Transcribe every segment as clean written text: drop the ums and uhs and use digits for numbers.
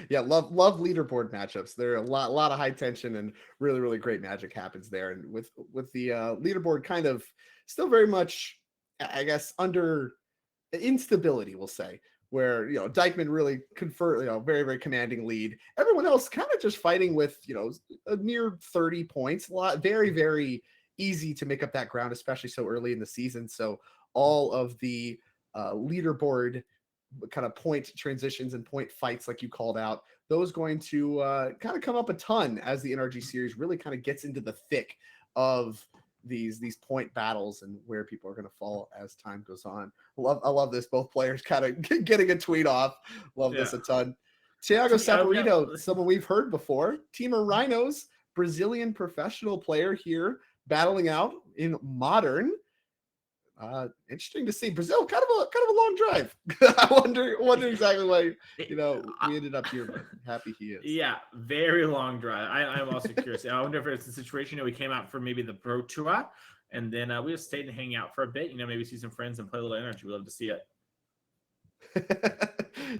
Yeah, love leaderboard matchups. There are a lot of high tension and really great magic happens there. And with the leaderboard kind of still very much, I guess, under instability, we'll say, where Dykeman really confer very commanding lead. Everyone else kind of just fighting with a near 30 points. A lot very easy to make up that ground, especially so early in the season. So all of the leaderboard kind of point transitions and point fights, like you called out, those going to kind of come up a ton as the NRG series really kind of gets into the thick of these point battles and where people are going to fall as time goes on. I love this. Both players kind of getting a tweet off. Love this a ton. Thiago Saporito, someone we've heard before. Temur Rhinos, Brazilian professional player here, battling out in Modern. Interesting to see. Brazil, kind of a long drive. I wonder exactly why we ended up here, but happy he is. Yeah, very long drive. I'm also curious. I wonder if it's a situation we came out for maybe the Pro Tour, and then we just stayed and hang out for a bit. Maybe see some friends and play a little energy. We love to see it.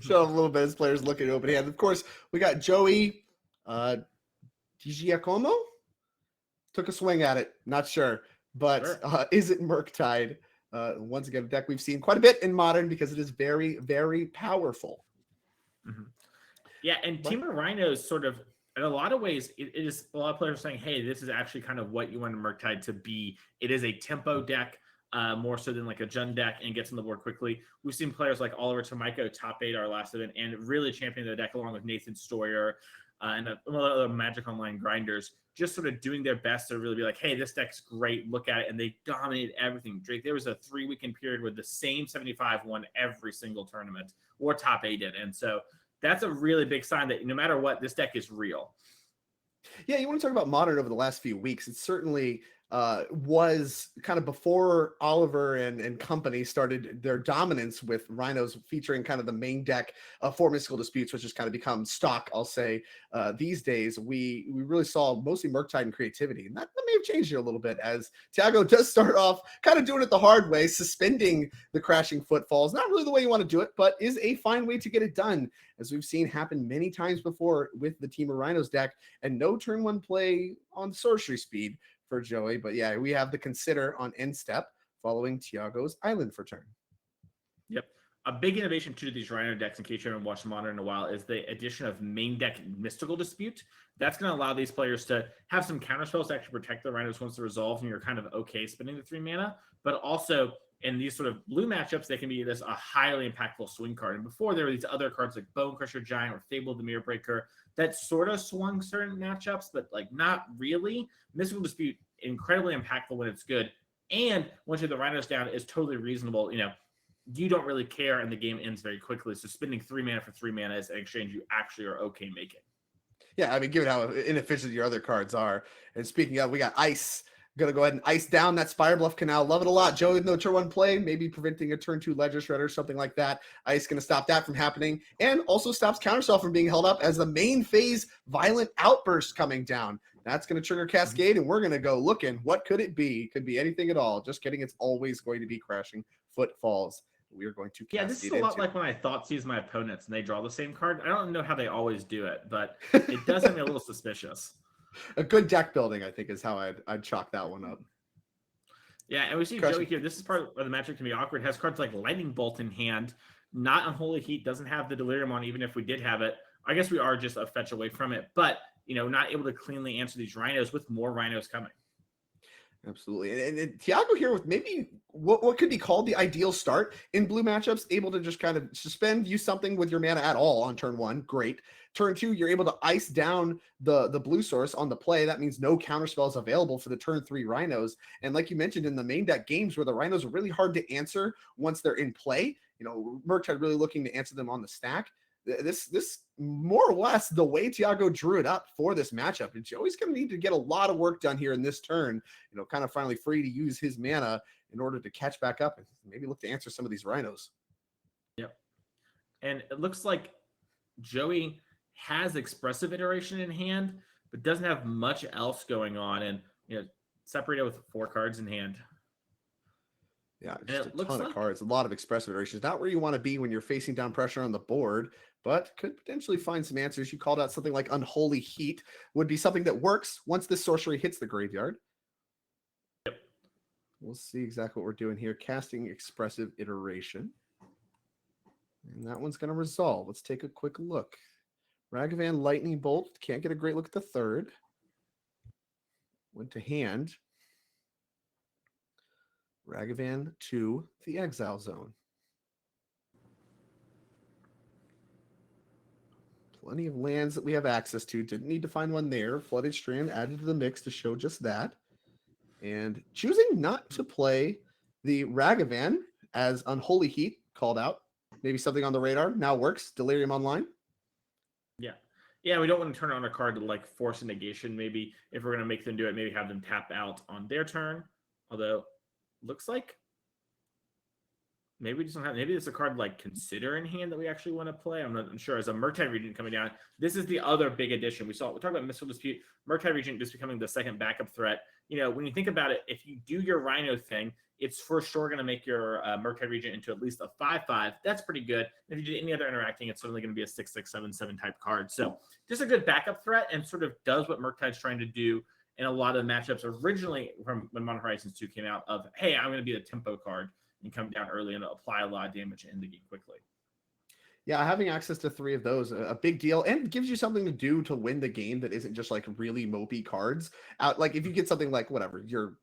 Show a little bit as players looking at open hand. Of course, we got Joey DiGiacomo. Took a swing at it. Not sure, but Izzet Murktide. Once again, a deck we've seen quite a bit in Modern because it is very powerful. Mm-hmm. Yeah, and Temur Rhinos sort of, in a lot of ways, it is a lot of players saying, hey, this is actually kind of what you want Murktide to be. It is a tempo deck, more so than like a Jund deck, and gets on the board quickly. We've seen players like Oliver Tomiko top 8 our last event and really champion the deck along with Nathan Stoyer and a lot of other Magic Online grinders, just sort of doing their best to really be like, hey, this deck's great, look at it, and they dominated everything. Drake, there was a 3-weekend period where the same 75 won every single tournament, or top 8 did, and so that's a really big sign that no matter what, this deck is real. Yeah, you want to talk about Modern over the last few weeks. It certainly was kind of before Oliver and company started their dominance with Rhinos featuring kind of the main deck for Mystical Disputes, which has kind of become stock, I'll say, these days. We really saw mostly Murktide and creativity, and that may have changed it a little bit as Thiago does start off kind of doing it the hard way, suspending the crashing footfalls. Not really the way you want to do it, but is a fine way to get it done, as we've seen happen many times before with the Temur Rhinos deck, and no turn 1 play on sorcery speed for Joey. But yeah, we have the Consider on end step following Thiago's Island for turn. Yep. A big innovation to these Rhino decks, in case you haven't watched Modern in a while, is the addition of main deck Mystical Dispute. That's going to allow these players to have some counterspells to actually protect the Rhinos once they're resolved and you're kind of okay spending the 3 mana, but also in these sort of blue matchups, they can be this a highly impactful swing card. And before, there were these other cards like Bone Crusher Giant or Fable the Mirror Breaker that sort of swung certain matchups, but like not really. Mystical Dispute, incredibly impactful when it's good. And once you have the Rhinos down, is totally reasonable. You don't really care and the game ends very quickly. So spending 3 mana for 3 mana is an exchange you actually are okay making. Yeah, I mean, given how inefficient your other cards are. And speaking of, we got Ice. Going to go ahead and ice down that Spirebluff Canal. Love it a lot. Joey with no turn 1 play, maybe preventing a turn 2 Ledger Shredder, something like that. Ice going to stop that from happening, and also stops Counterspell from being held up as the main phase Violent Outburst coming down. That's going to trigger Cascade, and we're going to go looking. What could it be? Could be anything at all. Just kidding. It's always going to be Crashing Footfalls. We are going to cascade this is a lot like when I thought seize my opponents and they draw the same card. I don't know how they always do it, but it does have me a little suspicious. A good deck building, I think, is how I'd chalk that one up. Yeah, and we see Joey here. This is part of the matchup can be awkward. Has cards like Lightning Bolt in hand. Not Unholy Heat. Doesn't have the Delirium on, even if we did have it. I guess we are just a fetch away from it. But, not able to cleanly answer these Rhinos with more Rhinos coming. Absolutely. And Thiago here with maybe what could be called the ideal start in blue matchups, able to just kind of suspend, use something with your mana at all on turn 1. Great. Turn 2, you're able to ice down the blue source on the play. That means no counter spells available for the turn 3 Rhinos. And like you mentioned in the main deck games where the Rhinos are really hard to answer once they're in play, Murktide really looking to answer them on the stack. This more or less the way Thiago drew it up for this matchup. And Joey's going to need to get a lot of work done here in this turn, kind of finally free to use his mana in order to catch back up and maybe look to answer some of these Rhinos. Yep. And it looks like Joey has Expressive Iteration in hand, but doesn't have much else going on. And, Saporito with 4 cards in hand. Yeah, And just a it looks ton of like, cards, a lot of expressive iterations. Not where you want to be when you're facing down pressure on the board, but could potentially find some answers. You called out something like Unholy Heat would be something that works once this sorcery hits the graveyard. We'll see exactly what we're doing here. Casting Expressive Iteration. And that one's going to resolve. Let's take a quick look. Ragavan Lightning Bolt. Can't get a great look at the third. Went to hand. Ragavan to the Exile Zone. Plenty of lands that we have access to. Didn't need to find one there. Flooded Strand added to the mix to show just that. And choosing not to play the Ragavan as Unholy Heat called out. Maybe something on the radar. Now works. Delirium Online. yeah. Yeah, we don't want to turn on a card to like Force of Negation. Maybe if we're going to make them do it, maybe have them tap out on their turn. Although, looks like maybe we just don't have. Maybe it's a card like Consider in hand that we actually want to play. I'm not sure. As a Murktide Regent coming down, this is the other big addition. We talked about Mystical Dispute. Murktide Regent just becoming the second backup threat. You know, when you think about it, if you do your Rhino thing, it's for sure going to make your Murktide Regent into at least a 5/5. That's pretty good. If you do any other interacting, it's certainly going to be a 6/6/7/7 type card. So just a good backup threat and sort of does what Murktide's trying to do in a lot of the matchups originally from when Modern Horizons 2 came out of, hey, I'm going to be the tempo card and come down early and apply a lot of damage in the game quickly. Yeah, having access to 3 of those, a big deal, and gives you something to do to win the game that isn't just like really mopey cards. Out like if you get something like whatever, your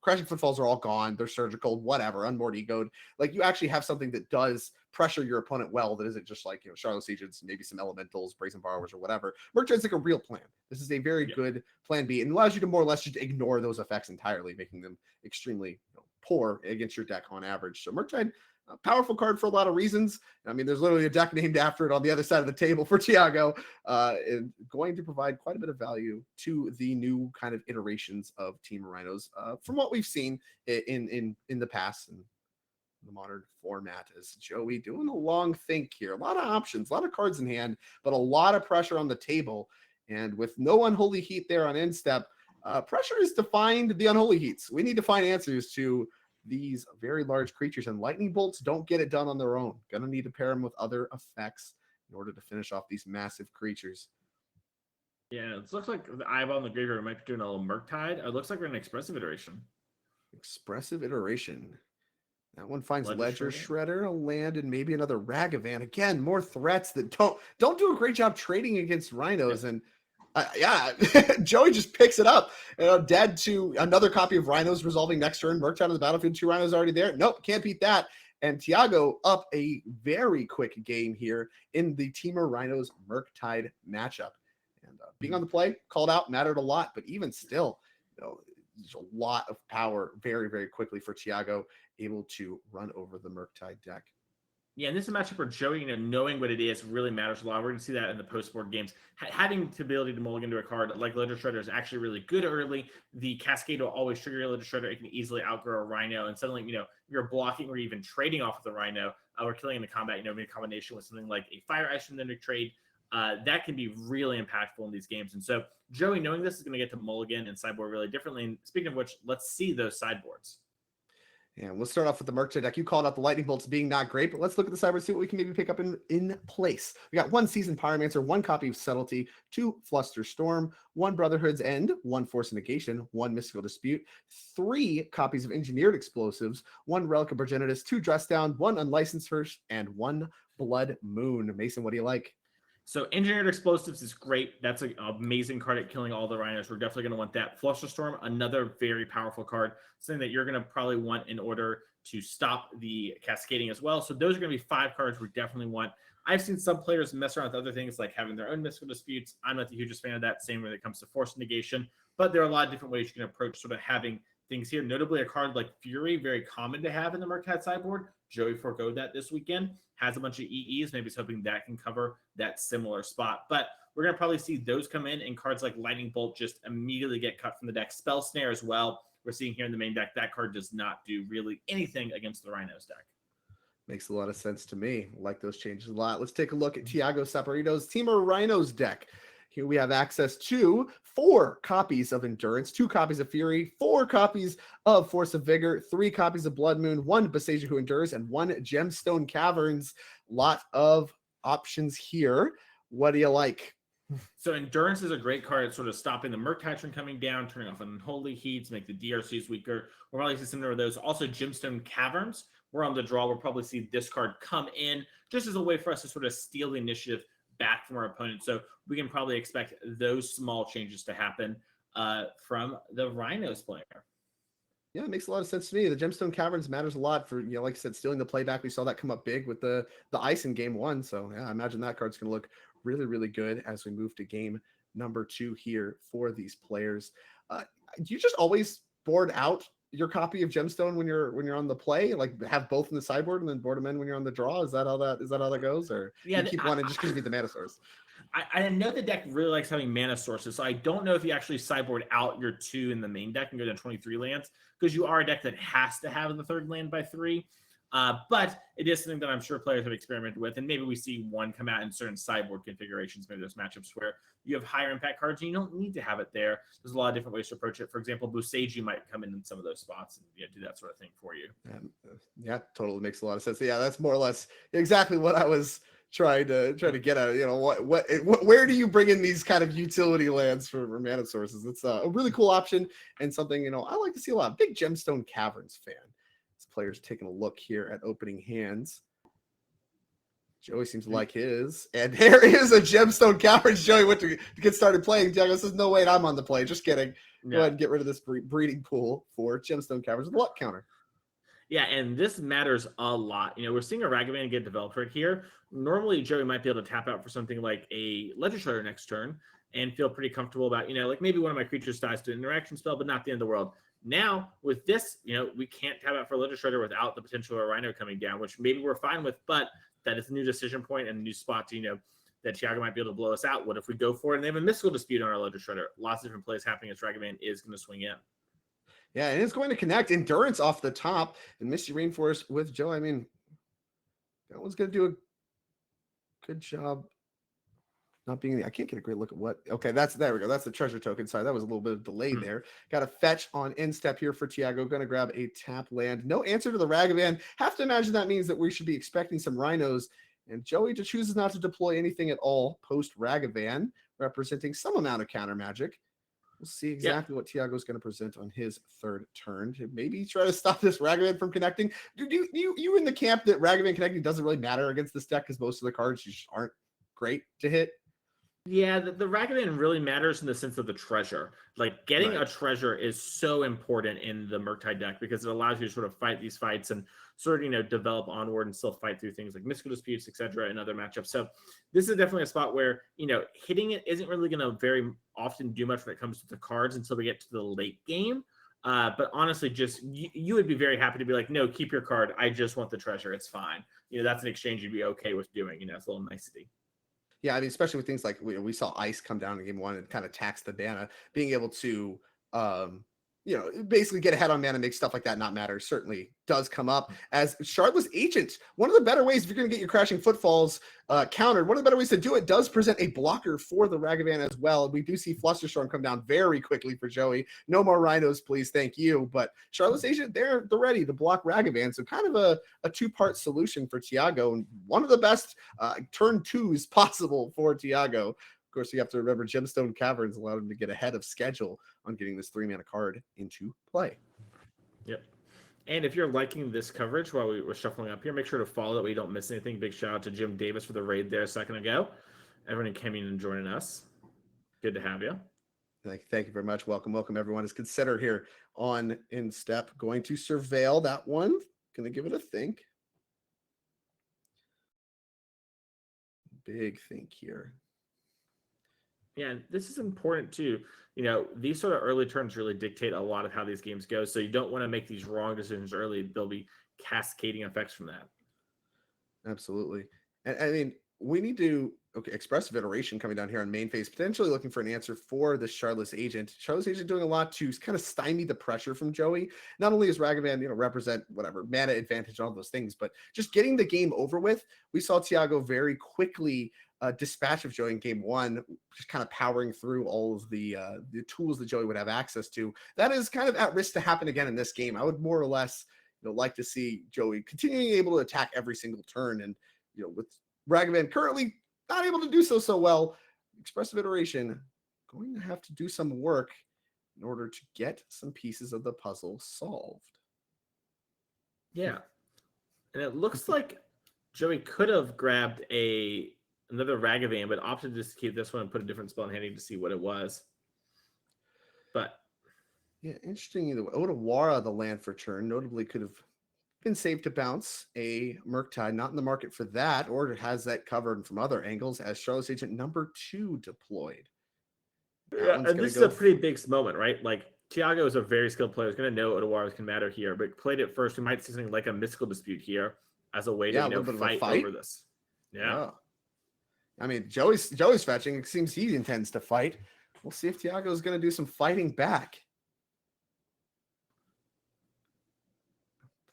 Crashing Footfalls are all gone, they're surgical, whatever, Unmoored Egoed. Like you actually have something that does pressure your opponent well, that isn't just like, Charlotte Agents, maybe some Elementals, Brazen Borrowers, or whatever. Murktide's like a real plan. This is a very good plan B, and allows you to more or less just ignore those effects entirely, making them extremely poor against your deck on average. So Murktide, a powerful card for a lot of reasons. I mean, there's literally a deck named after it on the other side of the table for Thiago, and going to provide quite a bit of value to the new kind of iterations of Team Rhinos from what we've seen in the past and the modern format. As Joey doing a long think here, a lot of options, a lot of cards in hand, but a lot of pressure on the table. And with no Unholy Heat there on end step, pressure is to find the Unholy Heats. We need to find answers to these very large creatures, and lightning bolts don't get it done on their own. Gonna need to pair them with other effects in order to finish off these massive creatures. Yeah, it looks like the eyeball in the graveyard might be doing a little Murktide. It looks like we're in Expressive Iteration. Expressive Iteration. That one finds Ledger Ledger Shredder, a land, and maybe another Ragavan. Again, more threats that don't do a great job trading against Rhinos. And Joey just picks it up. Dead to another copy of Rhinos resolving next turn. Murktide on the battlefield. 2 Rhinos already there. Nope, can't beat that. And Thiago up a very quick game here in the Temur Rhinos Murktide matchup. And being on the play, called out, mattered a lot. But even still, there's a lot of power very, very quickly for Thiago, able to run over the Murktide deck. Yeah, and this is a matchup where Joey, knowing what it is really matters a lot. We're going to see that in the post-board games. Having the ability to mulligan to a card like Ledger Shredder is actually really good early. The Cascade will always trigger your Ledger Shredder. It can easily outgrow a Rhino, and suddenly, you're blocking or even trading off of the Rhino or killing in the combat, maybe a combination with something like a Fire Ice from the trade. That can be really impactful in these games. And so Joey, knowing this, is going to get to mulligan and sideboard really differently. And speaking of which, let's see those sideboards. And we'll start off with the Murktide deck. You called out the lightning bolts being not great, but let's look at the sideboard, see what we can maybe pick up in place. We got 1 Seasoned Pyromancer, 1 copy of Subtlety, 2 Fluster Storm, 1 Brotherhood's End, 1 Force of Negation, 1 Mystical Dispute, 3 copies of Engineered Explosives, 1 Relic of Progenitus, 2 Dress Down, 1 Unlicensed Hearse, and 1 Blood Moon. Mason, what do you like? So Engineered Explosives is great. That's an amazing card at killing all the Rhinos. We're definitely going to want that. Fluster Storm, another very powerful card, something that you're going to probably want in order to stop the cascading as well. So those are going to be 5 cards we definitely want. I've seen some players mess around with other things like having their own mystical disputes. I'm not the hugest fan of that. Same when it comes to Force of Negation. But there are a lot of different ways you can approach sort of having things here. Notably, a card like Fury, very common to have in the Murktide sideboard. Joey forgoed that this weekend. Has a bunch of EEs. Maybe he's hoping that can cover that similar spot. But we're going to probably see those come in, and cards like Lightning Bolt just immediately get cut from the deck. Spell Snare as well. We're seeing here in the main deck, that card does not do really anything against the Rhinos deck. Makes a lot of sense to me. I like those changes a lot. Let's take a look at Thiago Saporito's Temur Rhinos deck. Here we have access to 4 copies of Endurance, 2 copies of Fury, 4 copies of Force of Vigor, 3 copies of Blood Moon, 1 Boseiju Who Endures, and 1 Gemstone Caverns. Lot of options here. What do you like? So Endurance is a great card at sort of stopping the Murktide from coming down, turning off Unholy Heat to make the DRCs weaker. We'll probably see similar to those. Also, Gemstone Caverns. We're on the draw. We'll probably see this card come in just as a way for us to sort of steal the initiative back from our opponent. So we can probably expect those small changes to happen from the Rhinos player. Yeah, it makes a lot of sense to me. The Gemstone Caverns matters a lot for, like I said, stealing the playback. We saw that come up big with the ice in game 1. So yeah, I imagine that card's going to look really, really good as we move to game number 2 here for these players. Do you just always board out your copy of Gemstone when you're on the play, like have both in the sideboard and then board them in when you're on the draw? Is that how that goes, or you keep one and just because you need the mana source? I know the deck really likes having mana sources, so I don't know if you actually sideboard out your 2 in the main deck and go to 23 lands, because you are a deck that has to have the 3rd land by 3. But it is something that I'm sure players have experimented with, and maybe we see one come out in certain sideboard configurations, maybe those matchups where you have higher impact cards and you don't need to have it there. There's a lot of different ways to approach it. For example, Boseiju might come in some of those spots and do that sort of thing for you. Yeah, totally makes a lot of sense. Yeah, that's more or less exactly what I was trying to get at. Where do you bring in these kind of utility lands for mana sources? It's a really cool option and something I like to see a lot. Big Gemstone Caverns fan. This player's taking a look here at opening hands. Joey seems to like his, and there is a Gemstone Caverns. Joey went to get started playing. Thiago says, "No, wait, I'm on the play." Just kidding. Go ahead and get rid of this breeding pool for Gemstone Caverns with luck counter. Yeah, and this matters a lot. We're seeing a Ragavan get developed right here. Normally, Joey might be able to tap out for something like a Legislator next turn and feel pretty comfortable about, like maybe one of my creatures dies to an interaction spell, but not the end of the world. Now, with this, we can't tap out for Legislator without the potential of a Rhino coming down, which maybe we're fine with, but that is a new decision point and a new spot to, that Thiago might be able to blow us out. What if we go for it and they have a mystical dispute on our Legislator? Lots of different plays happening as Ragavan is going to swing in. Yeah, and it's going to connect. Endurance off the top and Misty Rainforest with Joe. I mean, that one's going to do a good job not being. I can't get a great look at what. Okay, there we go. That's the treasure token. Sorry, that was a little bit of delay there. Got a fetch on instep here for Thiago. Going to grab a tap land. No answer to the Ragavan. Have to imagine that means that we should be expecting some Rhinos. And Joey just chooses not to deploy anything at all post Ragavan, representing some amount of counter magic. We'll see exactly what Thiago's going to present on his 3rd turn. Maybe try to stop this Ragavan from connecting. You in the camp that Ragavan connecting doesn't really matter against this deck because most of the cards just aren't great to hit? Yeah, the Ragavan really matters in the sense of the treasure. Like getting a treasure is so important in the Murktide deck because it allows you to sort of fight these fights and sort of, develop onward and still fight through things like mystical disputes, etc., and other matchups. So this is definitely a spot where, hitting it isn't really going to very often do much when it comes to the cards until we get to the late game. But honestly, just you would be very happy to be like, no, keep your card. I just want the treasure. It's fine. That's an exchange you'd be okay with doing. It's a little nicety. Yeah, I mean, especially with things like we saw ice come down in game 1 and kind of tax the mana. Being able to, basically get ahead on mana, make stuff like that not matter, certainly does come up as Shardless Agent. One of the better ways, if you're going to get your Crashing Footfalls countered, one of the better ways to do it does present a blocker for the Ragavan as well. We do see Flusterstorm come down very quickly for Joey. No more Rhinos, please. Thank you. But Shardless Agent, they're ready to block Ragavan. So kind of a 2-part solution for Thiago, and one of the best turn 2s possible for Thiago. Of course, you have to remember Gemstone Caverns allowed him to get ahead of schedule on getting this 3-mana card into play. Yep. And if you're liking this coverage while we were shuffling up here, make sure to follow that we don't miss anything. Big shout out to Jim Davis for the raid there a second ago. Everyone coming and joining us. Good to have you. Thank you very much. Welcome everyone. Is Consider here on Instep. Going to surveil that one. Going to give it a think. Big think here. Yeah, this is important too. These sort of early turns really dictate a lot of how these games go. So you don't want to make these wrong decisions early. There'll be cascading effects from that. Absolutely. And I mean, we need to, Expressive Iteration coming down here on main phase, potentially looking for an answer for the Shardless Agent. Shardless Agent doing a lot to kind of stymie the pressure from Joey. Not only is Ragavan, represent whatever mana advantage, all those things, but just getting the game over with. We saw Thiago very quickly dispatch of Joey in game one, just kind of powering through all of the tools that Joey would have access to. That is kind of at risk to happen again in this game. I would more or less, like to see Joey continuing able to attack every single turn, and with Ragavan currently not able to do so well, Expressive Iteration going to have to do some work in order to get some pieces of the puzzle solved. Yeah, and it looks like Joey could have grabbed another Ragavan, but opted just to keep this one and put a different spell in handy to see what it was. But yeah, interesting either way. Otawara, the land for turn, notably could have been saved to bounce a Murktide, not in the market for that, or has that covered from other angles as Charlotte's Agent number 2 deployed. Yeah, and this is a pretty big moment, right? Like, Thiago is a very skilled player. He's going to know Otawara can matter here, but played it first. We might see something like a mystical dispute here as a way to fight over this. Yeah. I mean, Joey's fetching. It seems he intends to fight. We'll see if Thiago is going to do some fighting back.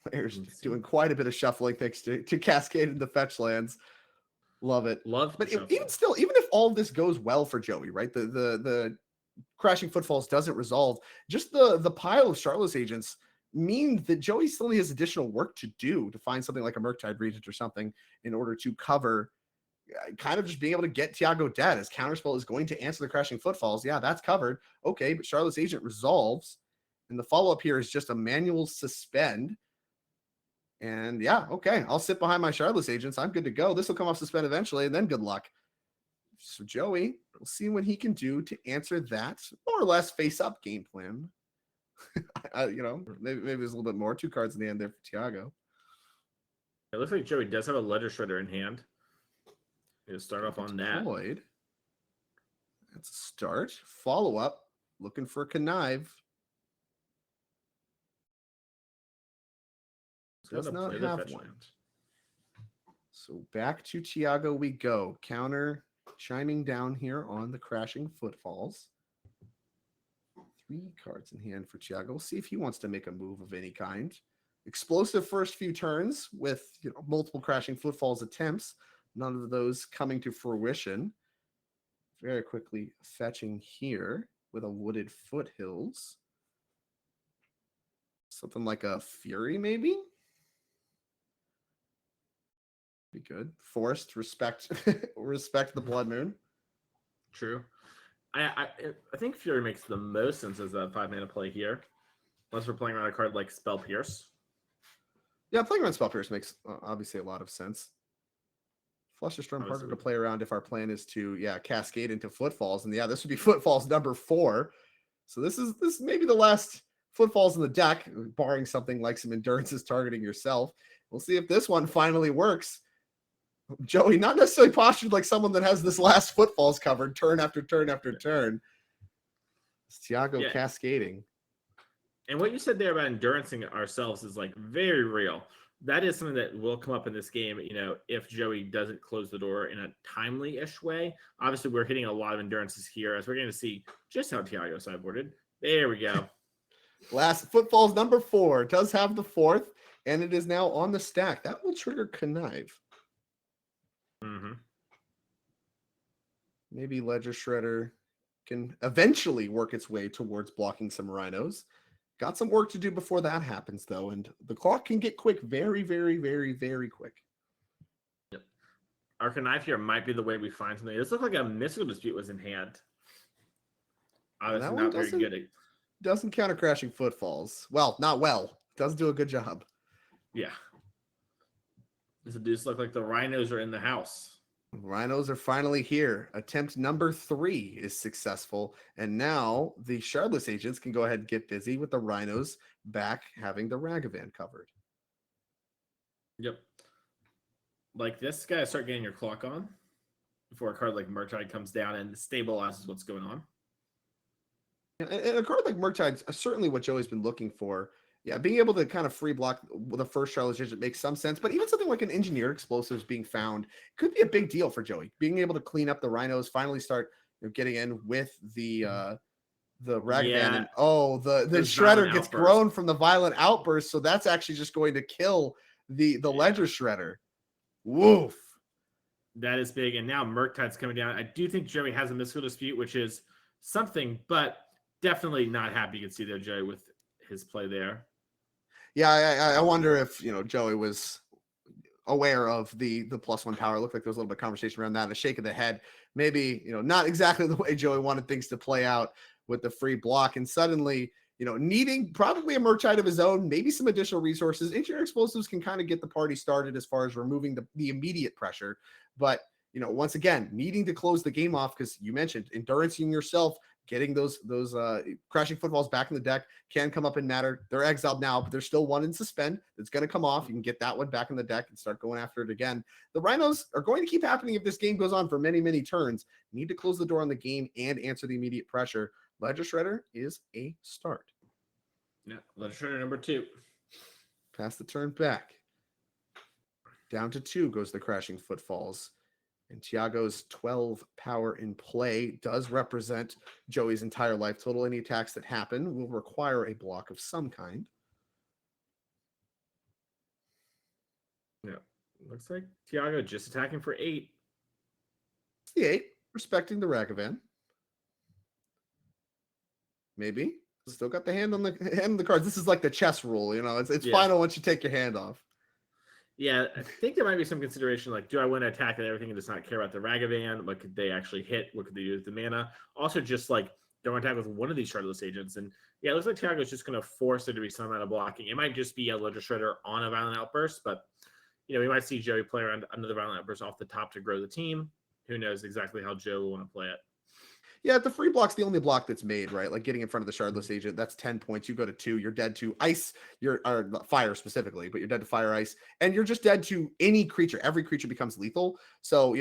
Players doing quite a bit of shuffling thanks to cascade into fetch lands. Love it. But even if all of this goes well for Joey, right? The Crashing Footfalls doesn't resolve. Just the pile of Charlotte's Agents mean that Joey still has additional work to do to find something like a Murktide Regent or something in order to cover kind of just being able to get Thiago dead, as Counterspell is going to answer the Crashing Footfalls. Yeah, that's covered. Okay, but Charlotte's Agent resolves. And the follow-up here is just a manual suspend. And yeah, okay, I'll sit behind my Charlotte's Agents. I'm good to go. This will come off suspend eventually, and then good luck. So Joey, we'll see what he can do to answer that more or less face-up game plan. Maybe there's a little bit more. 2 cards in the end there for Thiago. It looks like Joey does have a Ledger Shredder in hand. We'll start off on that. That's a start. Follow up. Looking for a connive. Does not have one. So back to Thiago we go. Counter chiming down here on the Crashing Footfalls. 3 cards in hand for Thiago. We'll see if he wants to make a move of any kind. Explosive first few turns with multiple Crashing Footfalls attempts. None of those coming to fruition. Very quickly fetching here with a Wooded Foothills. Something like a Fury, maybe? Be good. Forced, respect the Blood Moon. True. I think Fury makes the most sense as a 5-mana play here. Unless we're playing around a card like Spell Pierce. Yeah, playing around Spell Pierce makes obviously a lot of sense. Flush the Storm harder to play around if our plan is to cascade into Footfalls. And this would be Footfalls number 4. So this is maybe the last Footfalls in the deck, barring something like some Endurances targeting yourself. We'll see if this one finally works. Joey, not necessarily postured like someone that has this last Footfalls covered turn after turn after turn. It's Thiago cascading. And what you said there about endurancing ourselves is like very real. That is something that will come up in this game, if Joey doesn't close the door in a timely-ish way. Obviously, we're hitting a lot of endurances here, as we're going to see just how Thiago sideboarded. There we go. Last Footfalls number 4 does have the 4th, and it is now on the stack. That will trigger Connive. Mm-hmm. Maybe Ledger Shredder can eventually work its way towards blocking some Rhinos. Got some work to do before that happens, though, and the clock can get quick very, very, very, very quick. Yep. Our Connive here might be the way we find something. This looked like a Mystical Dispute was in hand. Obviously not very good. Doesn't counter Crashing Footfalls. Well, not well. Doesn't do a good job. Yeah. This look like the Rhinos are in the house. Rhinos are finally here. Attempt number 3 is successful. And now the Shardless Agents can go ahead and get busy with the Rhinos back having the Ragavan covered. Yep. Like this guy, start getting your clock on before a card like Murktide comes down and stabilizes what's going on. And a card like Murktide is certainly what Joey's been looking for. Yeah, being able to kind of free block the first Charlotte's Agent makes some sense, but even something like an Engineered Explosives being found could be a big deal for Joey. Being able to clean up the Rhinos, finally start getting in with the Ragavan, and the Shredder gets grown from the Violent Outburst, so that's actually just going to kill the Ledger Shredder. Woof. That is big. And now Murktide's coming down. I do think Joey has a mystical dispute, which is something, but definitely not happy. You can see there, Joey, with his play there. Yeah, I wonder if Joey was aware of the +1 power. It looked like there was a little bit of conversation around that, and a shake of the head. Maybe not exactly the way Joey wanted things to play out with the free block, and suddenly needing probably a Murktide of his own, maybe some additional resources. Engineer explosives can kind of get the party started as far as removing the immediate pressure, but once again, needing to close the game off, because you mentioned endurancing yourself, getting those crashing footfalls back in the deck can come up and matter. They're exiled now, but there's still one in suspend that's going to come off. You can get that one back in the deck and start going after it again. The Rhinos are going to keep happening if this game goes on for many, many turns. Need to close the door on the game and answer the immediate pressure. Ledger Shredder is a start. Yeah, Ledger Shredder number 2. Pass the turn back. Down to 2 goes the crashing footfalls. And Thiago's 12 power in play does represent Joey's entire life total. Any attacks that happen will require a block of some kind. Yeah, looks like Thiago just attacking for 8. It's the 8, respecting the Ragavan. Maybe. Still got the hand on the cards. This is like the chess rule, it's final once you take your hand off. Yeah, I think there might be some consideration, like, do I want to attack and everything and just not care about the Ragavan? What could they actually hit? What could they do with the mana? Also, just like, don't attack with one of these Shardless agents. And yeah, it looks like Thiago's just going to force there to be some amount of blocking. It might just be a Ledger Shredder on a Violent Outburst, but, we might see Joey play around another Violent Outburst off the top to grow the team. Who knows exactly how Joe will want to play it. Yeah, the free block's the only block that's made, right? Like getting in front of the Shardless agent, that's 10 points. You go to 2, you're dead to ice, or fire specifically, but you're dead to fire, ice, and you're just dead to any creature. Every creature becomes lethal. So,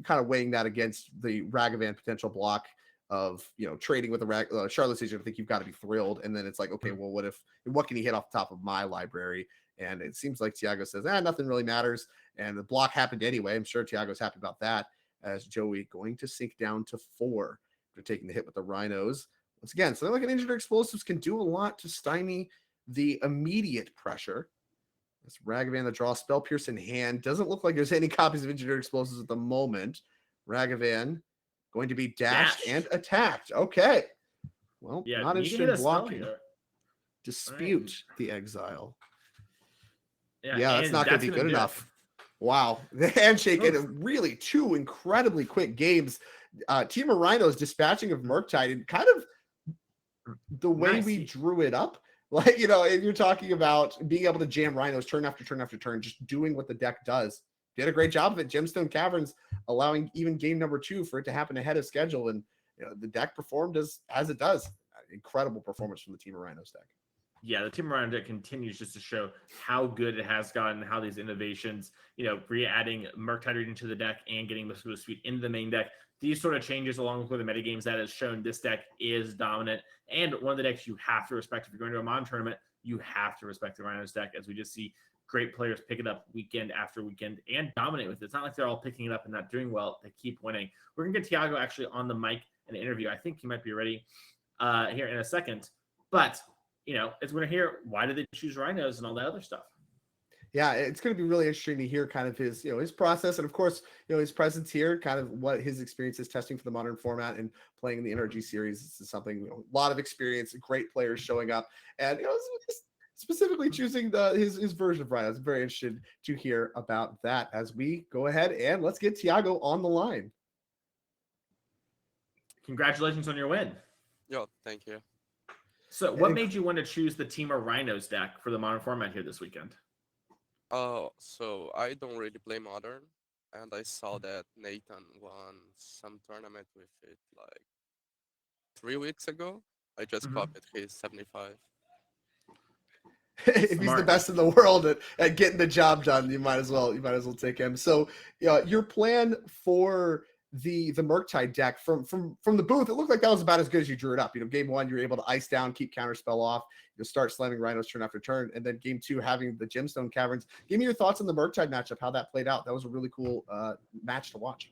kind of weighing that against the Ragavan potential block of, trading with a Shardless agent, I think you've got to be thrilled. And then it's like, okay, well, what can he hit off the top of my library? And it seems like Thiago says, nothing really matters. And the block happened anyway. I'm sure Thiago's happy about that, as Joey going to sink down to 4. They're taking the hit with the Rhinos. Once again, something like an Engineer Explosives can do a lot to stymie the immediate pressure. This Ragavan, the draw Spell Pierce in hand. Doesn't look like there's any copies of Engineer Explosives at the moment. Ragavan going to be dashed and attacked. Okay. Well, not interested in blocking. Dispute the exile. Yeah, that's not going to be good enough. Wow. The handshake and really 2 incredibly quick games. Team of Rhinos dispatching of Murktide, and kind of the way we drew it up. Like, and you're talking about being able to jam Rhinos turn after turn after turn, just doing what the deck does. Did a great job of it. Gemstone Caverns allowing even game number 2 for it to happen ahead of schedule. And the deck performed as it does. Incredible performance from the Team of Rhinos deck. Yeah, the Team of Rhinos deck continues just to show how good it has gotten, how these innovations, re-adding Murktide Regent to the deck and getting Mystical Dispute into the main deck. These sort of changes, along with the metagames, that has shown this deck is dominant. And one of the decks you have to respect. If you're going to a Modern tournament, you have to respect the Rhinos deck, as we just see great players pick it up weekend after weekend and dominate with it. It's not like they're all picking it up and not doing well. They keep winning. We're going to get Thiago actually on the mic in an interview. I think he might be ready here in a second. But, it's going to hear why did they choose Rhinos and all that other stuff. Yeah, it's going to be really interesting to hear kind of his, his process, and of course, his presence here, kind of what his experience is testing for the Modern format and playing in the NRG series. This is something, a lot of experience, great players showing up, and specifically choosing his version of Rhinos. I'm very interested to hear about that as we go ahead and let's get Thiago on the line. Congratulations on your win. Yo, thank you. So, what made you want to choose the Team of Rhinos deck for the Modern format here this weekend? So I don't really play Modern, and I saw that Nathan won some tournament with it like 3 weeks ago. I just copied his 75. If he's the best in the world at getting the job done, you might as well take him. So, your plan for the Murktide deck from the booth, it looked like that was about as good as you drew it up. Game 1, you were able to ice down, keep Counterspell off, start slamming Rhinos turn after turn, and then game 2 having the Gemstone Caverns. Give me your thoughts on the Murktide matchup, how that played out. That was a really cool match to watch.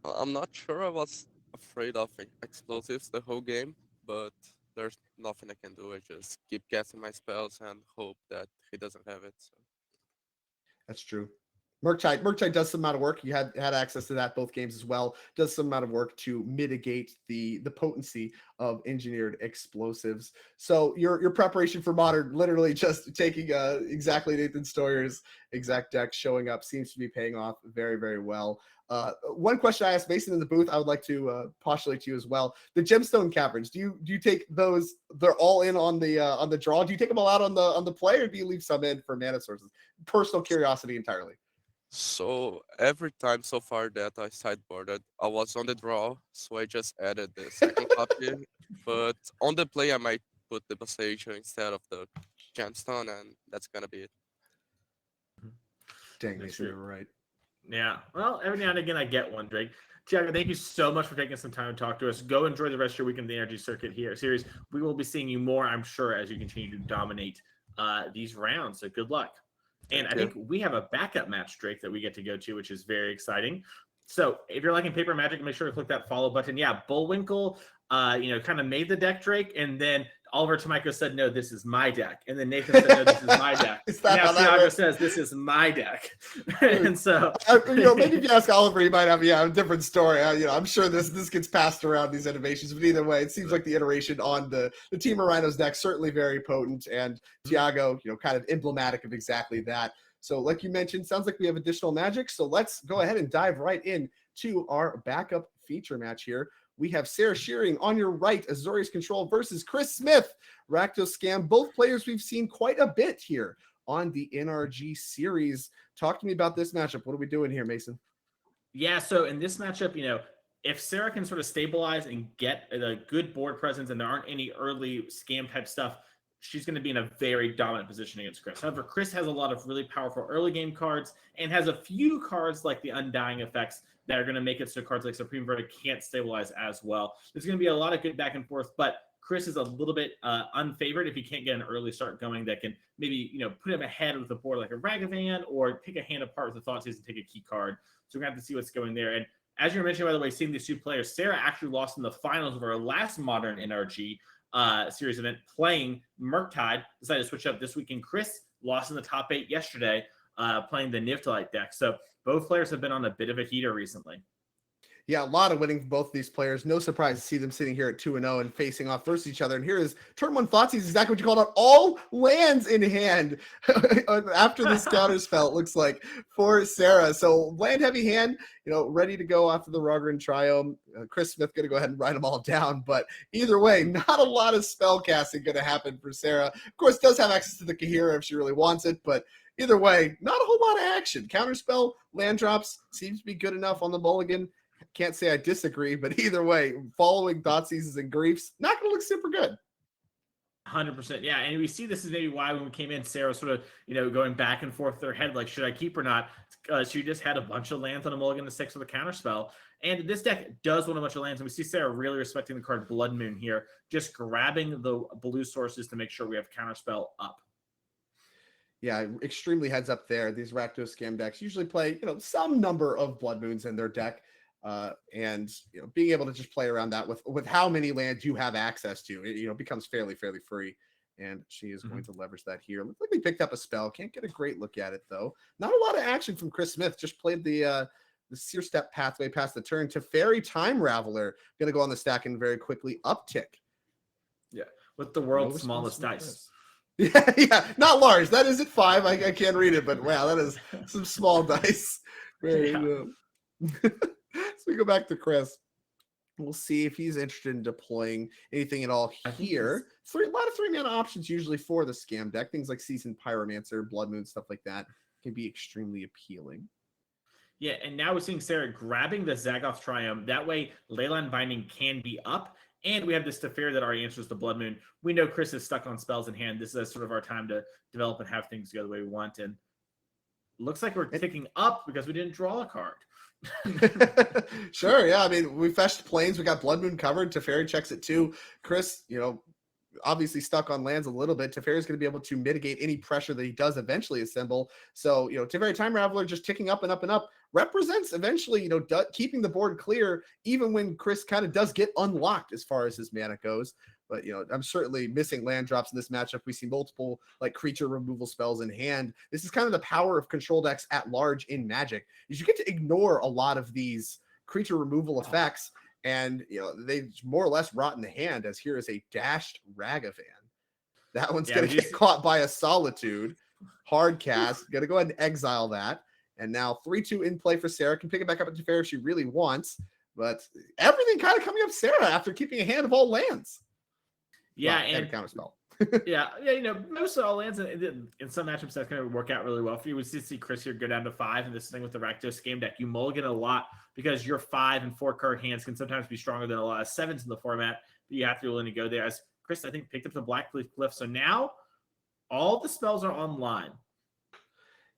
I'm not sure. I was afraid of explosives the whole game, but there's nothing I can do. I just keep casting my spells and hope that he doesn't have it. So. That's true. Murktide does some amount of work. You had access to that both games as well. Does some amount of work to mitigate the potency of engineered explosives. So your preparation for Modern, literally just taking exactly Nathan Stoyer's exact deck, showing up, seems to be paying off very, very well. One question I asked Mason in the booth, I would like to postulate to you as well. The Gemstone Caverns, do you take those? They're all in on the draw. Do you take them all out on the play, or do you leave some in for mana sources? Personal curiosity entirely. So every time so far that I sideboarded, I was on the draw, so I just added the second copy. But on the play, I might put the Passage instead of the Gemstone, and that's gonna be it. Dang, Mason, you're right. Yeah. Well, every now and again, I get one, Drake. Thiago, thank you so much for taking some time to talk to us. Go enjoy the rest of your weekend in the NRG circuit here series. We will be seeing you more, I'm sure, as you continue to dominate these rounds. So good luck. And I think we have a backup match, Drake, that we get to go to, which is very exciting. So if you're liking Paper Magic, make sure to click that follow button. Yeah, Bullwinkle, kind of made the deck, Drake, and then Oliver Tomiko said, "No, this is my deck," and then Nathan said, "No, this is my deck." Now Thiago says, "This is my deck," and so maybe if you ask Oliver, he might have a different story. I'm sure this gets passed around, these innovations, but either way, it seems like the iteration on the Team of Rhinos deck certainly very potent, and Thiago, kind of emblematic of exactly that. So, like you mentioned, sounds like we have additional magic. So let's go ahead and dive right in to our backup feature match here. We have Sarah Shearing on your right, Azorius Control versus Chris Smith, Rakdos Scam. Both players we've seen quite a bit here on the NRG series. Talk to me about this matchup. What are we doing here, Mason? Yeah, so in this matchup, if Sarah can sort of stabilize and get a good board presence and there aren't any early scam type stuff, she's going to be in a very dominant position against Chris. However, Chris has a lot of really powerful early game cards and has a few cards like the Undying effects that are going to make it so cards like Supreme Verdict can't stabilize as well. There's going to be a lot of good back and forth, but Chris is a little bit unfavored if he can't get an early start going that can maybe, put him ahead with the board like a Ragavan or pick a hand apart with the Thoughtseize and take a key card. So we're going to have to see what's going there. And as you mentioned, by the way, seeing these two players, Sarah actually lost in the finals of our last Modern NRG series event playing Murktide, decided to switch up this weekend. Chris lost in the top 8 yesterday playing the Niftalite deck. So both players have been on a bit of a heater recently. Yeah, a lot of winning for both of these players. No surprise to see them sitting here at 2-0 and facing off versus each other. And here is turn 1 Thoughtseize, exactly what you called out. All lands in hand after this counterspell, it looks like, for Sarah. So land heavy hand, ready to go after the Ragavan Triome. Chris Smith going to go ahead and write them all down. But either way, not a lot of spell casting going to happen for Sarah. Of course, does have access to the Kahira if she really wants it, but either way, not a whole lot of action. Counterspell, land drops, seems to be good enough on the mulligan. Can't say I disagree, but either way, following Thoughtseizes and Griefs, not going to look super good. 100%. Yeah. And we see this is maybe why when we came in, Sarah sort of, going back and forth their head, like, should I keep or not? She just had a bunch of lands on a mulligan to 6 with a counterspell. And this deck does want a bunch of lands. And we see Sarah really respecting the card Blood Moon here, just grabbing the blue sources to make sure we have counterspell up. Yeah, extremely heads up there. These Rakdos Scam decks usually play, some number of Blood Moons in their deck. And being able to just play around that with how many lands you have access to, it becomes fairly free. And she is going to leverage that here. Looks like we picked up a spell. Can't get a great look at it though. Not a lot of action from Chris Smith. Just played the Seer Step pathway past the turn. Teferi Time Raveler going to go on the stack and very quickly uptick. Yeah, with the world's smallest dice. Yeah, not large. That is at 5. I can't read it, but wow, that is some small dice. So we go back to Chris. We'll see if he's interested in deploying anything at all here. A lot of 3-mana options usually for the scam deck. Things like Seasoned Pyromancer, Blood Moon, stuff like that can be extremely appealing. Yeah, and now we're seeing Sarah grabbing the Zagoth Triumph. That way, Leyline Binding can be up. And we have this Teferi that already answers the Blood Moon. We know Chris is stuck on spells in hand. This is sort of our time to develop and have things go the way we want. And looks like we're ticking up because we didn't draw a card. Sure, yeah. I mean, we fetched Plains. We got Blood Moon covered. Teferi checks it too. Chris, obviously stuck on lands a little bit. Teferi is going to be able to mitigate any pressure that he does eventually assemble. So, Teferi Time Raveler just ticking up and up and up represents eventually, keeping the board clear, even when Chris kind of does get unlocked as far as his mana goes. But, I'm certainly missing land drops in this matchup. We see multiple like creature removal spells in hand. This is kind of the power of control decks at large in Magic. You get to ignore a lot of these creature removal effects, and they more or less rot in the hand, as here is a dashed Ragavan. That one's going to get caught by a Solitude. Hard cast. Going to go ahead and exile that. And now 3-2 in play for Sarah. Can pick it back up into Teferi if she really wants. But everything kind of coming up Sarah after keeping a hand of all lands. Yeah, well, and Counterspell. yeah, most of all lands in some matchups that's going to work out really well for you. We see Chris here go down to 5, and this thing with the Rakdos game deck, you mulligan a lot because your 5 and 4 card hands can sometimes be stronger than a lot of 7s in the format, but you have to be willing to go there. As Chris, I think, picked up the Blackleaf Cliff, so now all the spells are online.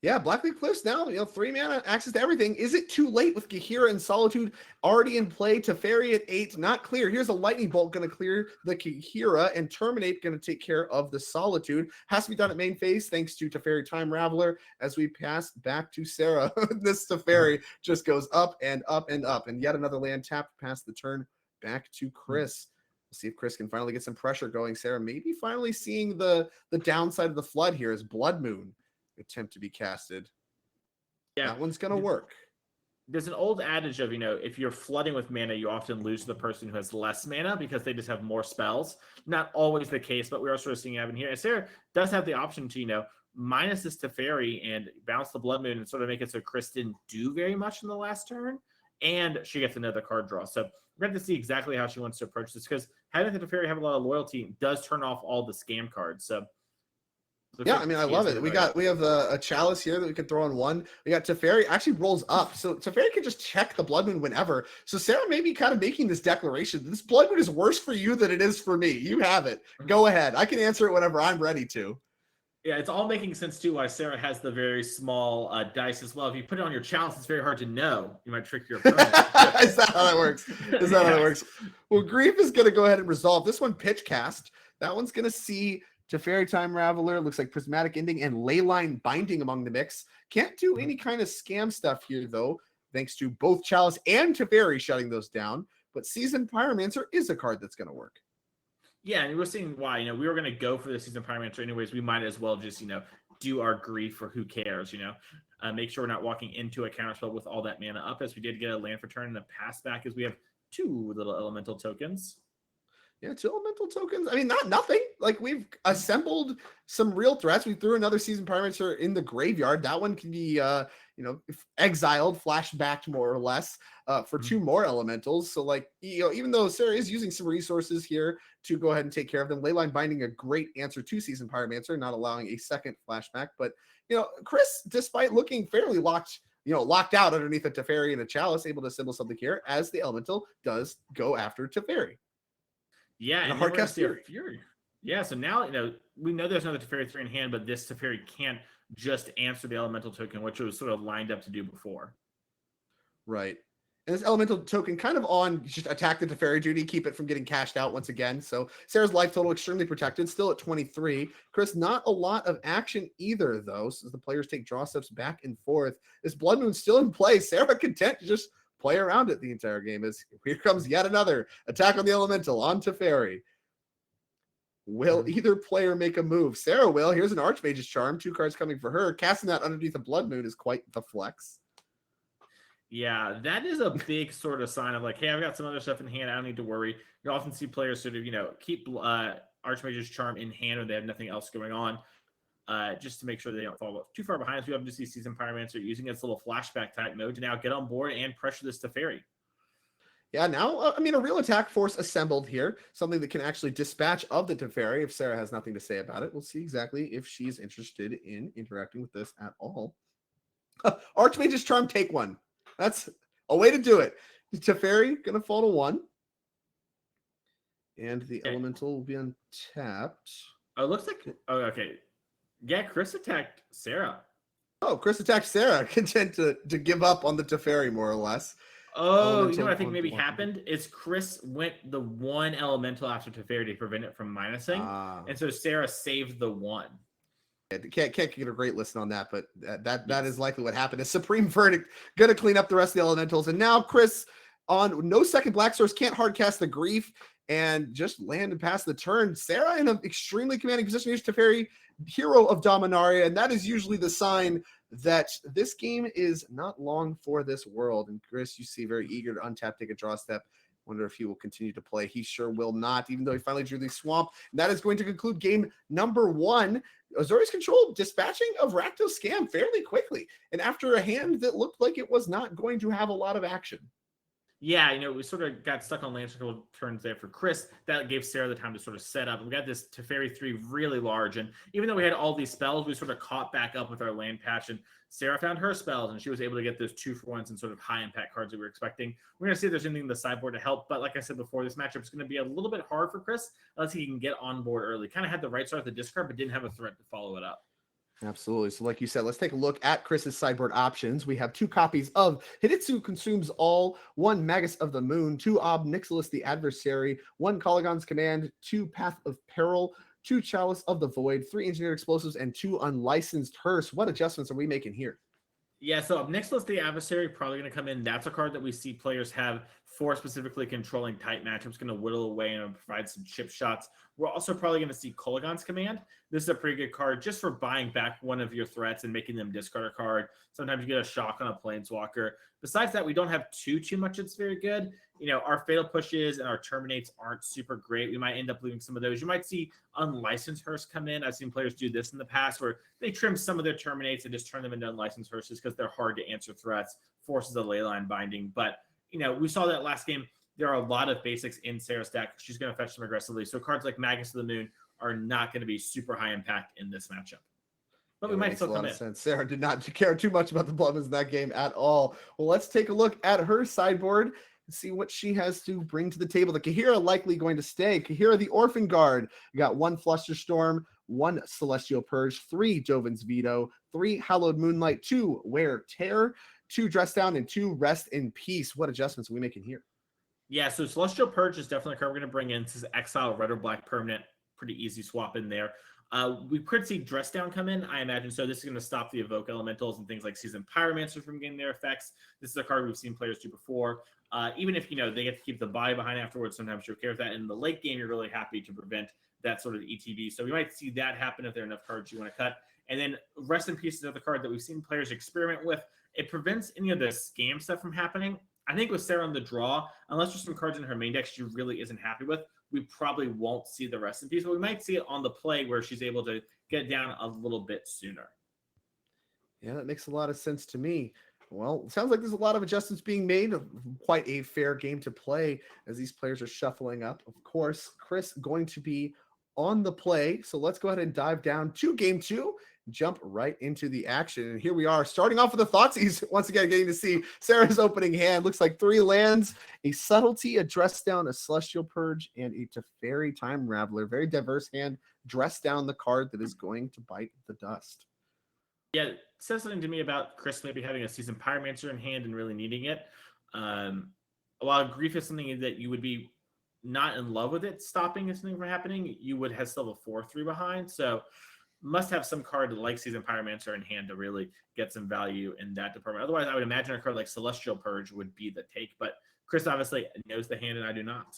Yeah, Blackleaf Cliffs now, 3 mana, access to everything. Is it too late with Kahira and Solitude already in play? Teferi at 8, not clear. Here's a Lightning Bolt going to clear the Kahira, and Terminate going to take care of the Solitude. Has to be done at main phase thanks to Teferi Time Raveler. As we pass back to Sarah, this Teferi just goes up and up and up. And yet another land tapped past the turn back to Chris. We'll see if Chris can finally get some pressure going. Sarah maybe finally seeing the downside of the flood here as Blood Moon attempt to be casted. Yeah, that one's gonna work. There's an old adage of, if you're flooding with mana, you often lose to the person who has less mana because they just have more spells. Not always the case, but we are sort of seeing Evan here. And Sarah does have the option to, minus this Teferi and bounce the Blood Moon and sort of make it so Chris didn't do very much in the last turn, and she gets another card draw. So we're going to see exactly how she wants to approach this, because having the Teferi have a lot of loyalty does turn off all the scam cards. So yeah, I love it. We have a Chalice here that we can throw on one. We got Teferi actually rolls up, so Teferi can just check the Blood Moon whenever. So Sarah may be kind of making this declaration: this Blood Moon is worse for you than it is for me. You have it. Go ahead. I can answer it whenever I'm ready to. Yeah, it's all making sense too why Sarah has the very small dice as well. If you put it on your Chalice, it's very hard to know. You might trick your opponent. Is that how that works? Is that how that works? Well, Grief is going to go ahead and resolve this one. Pitch cast. That one's going to see Teferi Time Raveler, looks like Prismatic Ending and Leyline Binding among the mix. Can't do any kind of scam stuff here, though, thanks to both Chalice and Teferi shutting those down. But Seasoned Pyromancer is a card that's going to work. Yeah, and we're seeing why. We were going to go for the Seasoned Pyromancer anyways. We might as well just, do our Grief for who cares, make sure we're not walking into a counterspell with all that mana up, as we did get a land for turn and a pass back, as we have 2 little elemental tokens. Yeah, 2 elemental tokens. Not nothing. Like, we've assembled some real threats. We threw another Seasoned Pyromancer in the graveyard. That one can be, exiled, flashbacked more or less for 2 more elementals. So, like, even though Sarah is using some resources here to go ahead and take care of them, Leyline Binding a great answer to Seasoned Pyromancer, not allowing a second flashback. But, Chris, despite looking fairly locked out underneath a Teferi and a Chalice, able to assemble something here as the elemental does go after Teferi. Yeah, and a hard cast Fury. Yeah, so now we know there's another Teferi 3 in hand, but this Teferi can't just answer the elemental token, which it was sort of lined up to do before. Right. And this elemental token kind of on just attack the Teferi duty, keep it from getting cashed out once again. So Sarah's life total extremely protected, still at 23. Chris, not a lot of action either, though, so the players take draw steps back and forth. This Blood Moon's still in play. Sarah content to just play around it the entire game, as here comes yet another attack on the elemental on Teferi. Will either player make a move? Sarah will. Here's an Archmage's Charm. 2 cards coming for her. Casting that underneath a Blood Moon is quite the flex. Yeah, that is a big sort of sign of like, hey, I've got some other stuff in hand. I don't need to worry. You often see players sort of, keep Archmage's Charm in hand when they have nothing else going on, just to make sure they don't fall too far behind. So we often see Seasoned Pyromancer using its little flashback type mode to now get on board and pressure this Teferi. Yeah, now, a real attack force assembled here. Something that can actually dispatch of the Teferi if Sarah has nothing to say about it. We'll see exactly if she's interested in interacting with this at all. Archmage's Charm, take 1. That's a way to do it. Teferi going to fall to 1. And the elemental will be untapped. Oh, it looks like... Oh, okay. Yeah, Chris attacked Sarah. Oh, Chris attacked Sarah, content to give up on the Teferi, more or less. Oh, you know what I think maybe happened? Is Chris went the 1 elemental after Teferi to prevent it from minusing. And so Sarah saved the 1. Can't get a great listen on that, but that is likely what happened. A Supreme Verdict going to clean up the rest of the elementals. And now Chris, on no second black source, can't hard cast the Grief. and just land and pass the turn. Sarah in an extremely commanding position. Here's Teferi, hero of Dominaria, and that is usually the sign that this game is not long for this world. And Chris, you see very eager to untap, take a draw step. Wonder if he will continue to play. He sure will not, even though he finally drew the swamp. And that is going to conclude game number 1. Azorius Control dispatching of Rakdos Scam fairly quickly. And after a hand that looked like it was not going to have a lot of action. Yeah, we sort of got stuck on land circle turns there for Chris. That gave Sarah the time to sort of set up. We got this Teferi 3 really large, and even though we had all these spells, we sort of caught back up with our land patch, and Sarah found her spells, and she was able to get those 2-for-1s and sort of high-impact cards that we were expecting. We're going to see if there's anything in the sideboard to help, but like I said before, this matchup is going to be a little bit hard for Chris unless he can get on board early. Kind of had the right start at the discard, but didn't have a threat to follow it up. Absolutely. So like you said, let's take a look at Chris's sideboard options. We have 2 copies of Hidetsu Consumes All, 1 Magus of the Moon, 2 Ob Nixilis the Adversary, 1 Colligon's Command, 2 Path of Peril, 2 Chalice of the Void, 3 Engineered Explosives, and 2 Unlicensed Hearse. What adjustments are we making here? Yeah, so Ob Nixilis the Adversary probably going to come in. That's a card that we see players have for specifically controlling tight matchups, going to whittle away and provide some chip shots. We're also probably going to see Colligon's Command. This is a pretty good card just for buying back one of your threats and making them discard a card. Sometimes you get a shock on a Planeswalker. Besides that, we don't have too much that's very good. Our Fatal Pushes and our Terminates aren't super great. We might end up leaving some of those. You might see Unlicensed Hearse come in. I've seen players do this in the past where they trim some of their Terminates and just turn them into Unlicensed Hearses because they're hard to answer threats, forces a Leyline Binding. But we saw that last game. There are a lot of basics in Sarah's deck. She's going to fetch them aggressively. So cards like Magus of the Moon are not going to be super high impact in this matchup. But we might still come in. Sense. Sarah did not care too much about the Bloodmans in that game at all. Well, let's take a look at her sideboard and see what she has to bring to the table. The Kahira likely going to stay. Kahira the Orphan Guard. You got 1 Flusterstorm, 1 Celestial Purge, 3 Joven's Veto, 3 Hallowed Moonlight, 2 Wear Tear, 2 Dress Down, and 2 Rest in Peace. What adjustments are we making here? Yeah, so Celestial Purge is definitely a card we're going to bring in. This is Exile, red or black permanent. Pretty easy swap in there. We could see Dress Down come in, I imagine. So this is going to stop the Evoke Elementals and things like Seasoned Pyromancer from getting their effects. This is a card we've seen players do before. Even if, they get to keep the body behind afterwards, sometimes you're okay with that. In the late game, you're really happy to prevent that sort of ETB. So we might see that happen if there are enough cards you want to cut. And then Rest in Peace is another card that we've seen players experiment with. It prevents any of the scam stuff from happening. I think with Sarah on the draw, unless there's some cards in her main deck she really isn't happy with, we probably won't see the Rest in Peace, but we might see it on the play where she's able to get down a little bit sooner. Yeah, that makes a lot of sense to me. Well, it sounds like there's a lot of adjustments being made. Quite a fair game to play as these players are shuffling up. Of course, Chris going to be on the play. So let's go ahead and dive down to game 2. Jump right into the action. And here we are starting off with the Thoughtseize. Once again, getting to see Sarah's opening hand. Looks like 3 lands, a Subtlety, a Dress Down, a Celestial Purge, and a Teferi Time Raveler. Very diverse hand. Dress down the card that is going to bite the dust. Yeah, it says something to me about Chris maybe having a Seasoned Pyromancer in hand and really needing it. While Grief is something that you would be not in love with it stopping something from happening, you would have still a 4/3 behind. So must have some card like Seasoned Pyromancer in hand to really get some value in that department. Otherwise, I would imagine a card like Celestial Purge would be the take. But Chris obviously knows the hand, and I do not.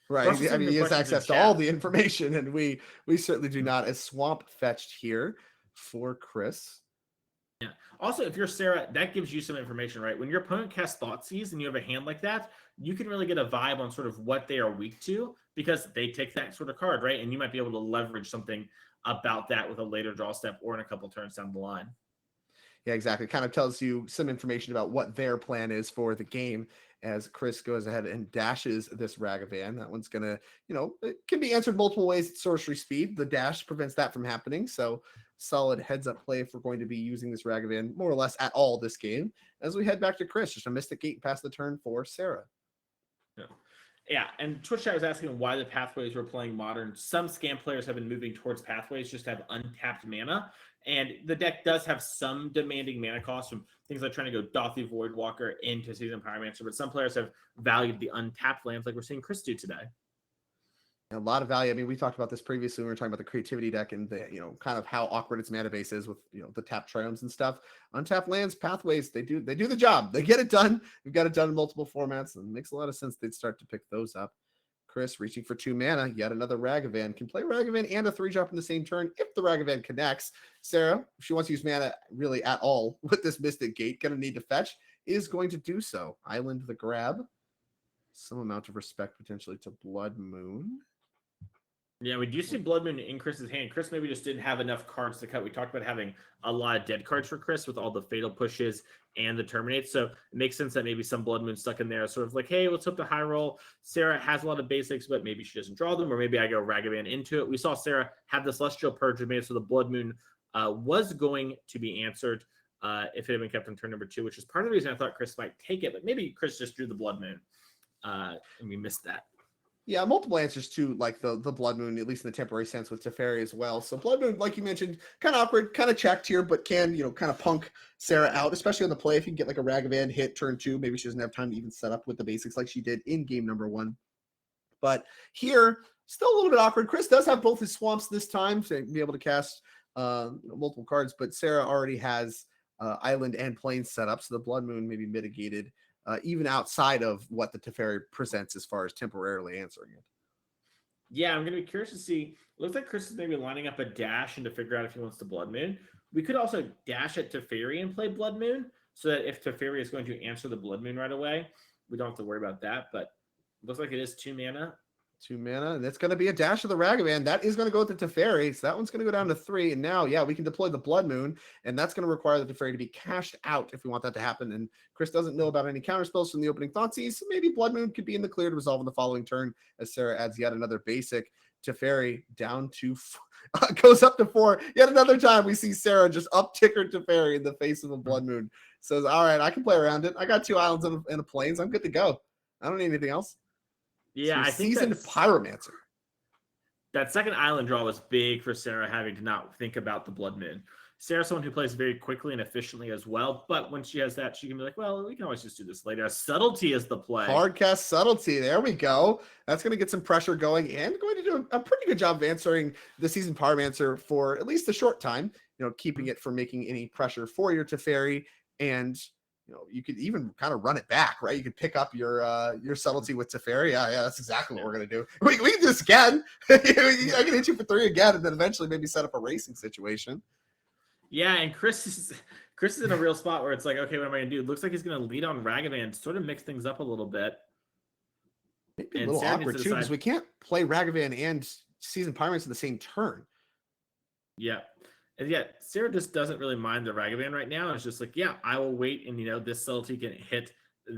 Right. I mean, he has access to all the information, and we certainly do not. As Swamp fetched here for Chris. Yeah. Also, if you're Sarah, that gives you some information, right? When your opponent casts Thoughtseize and you have a hand like that, you can really get a vibe on sort of what they are weak to because they take that sort of card, right? And you might be able to leverage something about that with a later draw step or in a couple turns down the line. Yeah, exactly. It kind of tells you some information about what their plan is for the game as Chris goes ahead and dashes this Ragavan. That one's going to, it can be answered multiple ways at sorcery speed. The dash prevents that from happening. So solid heads up play if we're going to be using this Ragavan more or less at all this game. As we head back to Chris, just a Mystic Gate past the turn for Sarah. Yeah, and Twitch chat was asking why the Pathways were playing Modern. Some scam players have been moving towards Pathways just to have untapped mana, and the deck does have some demanding mana costs from things like trying to go Dothy Voidwalker into Seasoned Pyromancer, but some players have valued the untapped lands like we're seeing Chris do today. A lot of value. I mean, we talked about this previously when we were talking about the creativity deck and the, kind of how awkward its mana base is with, the tap triomes and stuff. Untapped lands, Pathways, they do the job. They get it done. We've got it done in multiple formats, and it makes a lot of sense they'd start to pick those up. Chris reaching for 2 mana, yet another Ragavan. Can play Ragavan and a 3-drop in the same turn if the Ragavan connects. Sarah, if she wants to use mana really at all with this Mystic Gate, going to need to fetch, is going to do so. Island the grab. Some amount of respect potentially to Blood Moon. Yeah, we do see Blood Moon in Chris's hand. Chris maybe just didn't have enough cards to cut. We talked about having a lot of dead cards for Chris with all the Fatal Pushes and the Terminate. So it makes sense that maybe some Blood Moon stuck in there. Sort of like, hey, let's hope to high roll. Sarah has a lot of basics, but maybe she doesn't draw them, or maybe I go Ragavan into it. We saw Sarah have the Celestial Purge made, so the Blood Moon was going to be answered if it had been kept on turn number 2, which is part of the reason I thought Chris might take it. But maybe Chris just drew the Blood Moon, and we missed that. Yeah, multiple answers to like the Blood Moon, at least in the temporary sense with Teferi as well. So Blood Moon, like you mentioned, kind of awkward, kind of checked here, but can, kind of punk Sarah out, especially on the play. If you can get like a Ragavan hit turn 2, maybe she doesn't have time to even set up with the basics like she did in game number 1. But here, still a little bit awkward. Chris does have both his swamps this time to be able to cast multiple cards, but Sarah already has Island and Plains set up, so the Blood Moon may be mitigated. Even outside of what the Teferi presents as far as temporarily answering it. Yeah, I'm going to be curious to see. It looks like Chris is maybe lining up a dash and to figure out if he wants to Blood Moon. We could also dash at Teferi and play Blood Moon, so that if Teferi is going to answer the Blood Moon right away, we don't have to worry about that. But it looks like it is 2 mana. 2 mana, and it's going to be a dash of the Ragavan. That is going to go to Teferi, so that one's going to go down to 3. And now, yeah, we can deploy the Blood Moon, and that's going to require the Teferi to be cashed out if we want that to happen. And Chris doesn't know about any counterspells from the opening Thoughtseize, so maybe Blood Moon could be in the clear to resolve in the following turn as Sarah adds yet another basic. Teferi down to goes up to 4. Yet another time we see Sarah just uptick her Teferi in the face of a Blood Moon. Says, all right, I can play around it. I got 2 islands and a plains. I'm good to go. I don't need anything else. Yeah, so I think Seasoned Pyromancer. That second island draw was big for Sarah, having to not think about the Blood Moon. Sarah's someone who plays very quickly and efficiently as well, but when she has that, she can be like, well, we can always just do this later. Subtlety is the play. Hard cast Subtlety. There we go. That's going to get some pressure going and going to do a pretty good job of answering the Seasoned Pyromancer for at least a short time, keeping it from making any pressure for your Teferi. And you could even kind of run it back, right? You could pick up your Subtlety with Teferi. Yeah, that's exactly what we're going to do. We can do this again. I can hit you for 3 again, and then eventually maybe set up a racing situation. Yeah, and Chris is in a real spot where it's like, okay, what am I going to do? It looks like he's going to lead on Ragavan, sort of mix things up a little bit. Maybe a little awkward, too, because we can't play Ragavan and Seasoned Pyromancer in the same turn. Yeah. And yet, Sarah just doesn't really mind the Ragavan right now. It's just like, yeah, I will wait, and this Subtlety can hit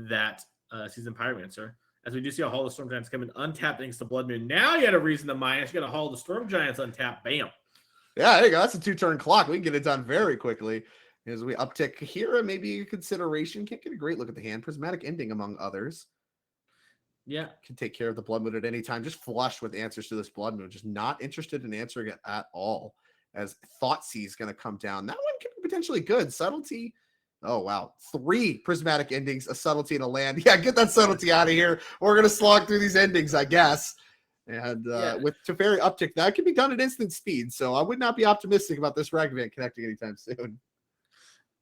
that Seasoned Pyromancer. As we do see a Hall of Storm Giants come in untapped thanks to Blood Moon. Now you got a reason to minus. You got a Hall of the Storm Giants untapped. Bam. Yeah, there you go. That's a 2-turn clock. We can get it done very quickly. As we uptick here, maybe a consideration. Can't get a great look at the hand. Prismatic Ending, among others. Yeah. Can take care of the Blood Moon at any time. Just flush with answers to this Blood Moon. Just not interested in answering it at all. As Thoughtseize is going to come down. That one could be potentially good. Subtlety. Oh, wow. 3 Prismatic Endings, a Subtlety, and a land. Yeah, get that Subtlety out of here. We're going to slog through these endings, I guess. And with Teferi uptick, that can be done at instant speed. So I would not be optimistic about this Ragavan connecting anytime soon.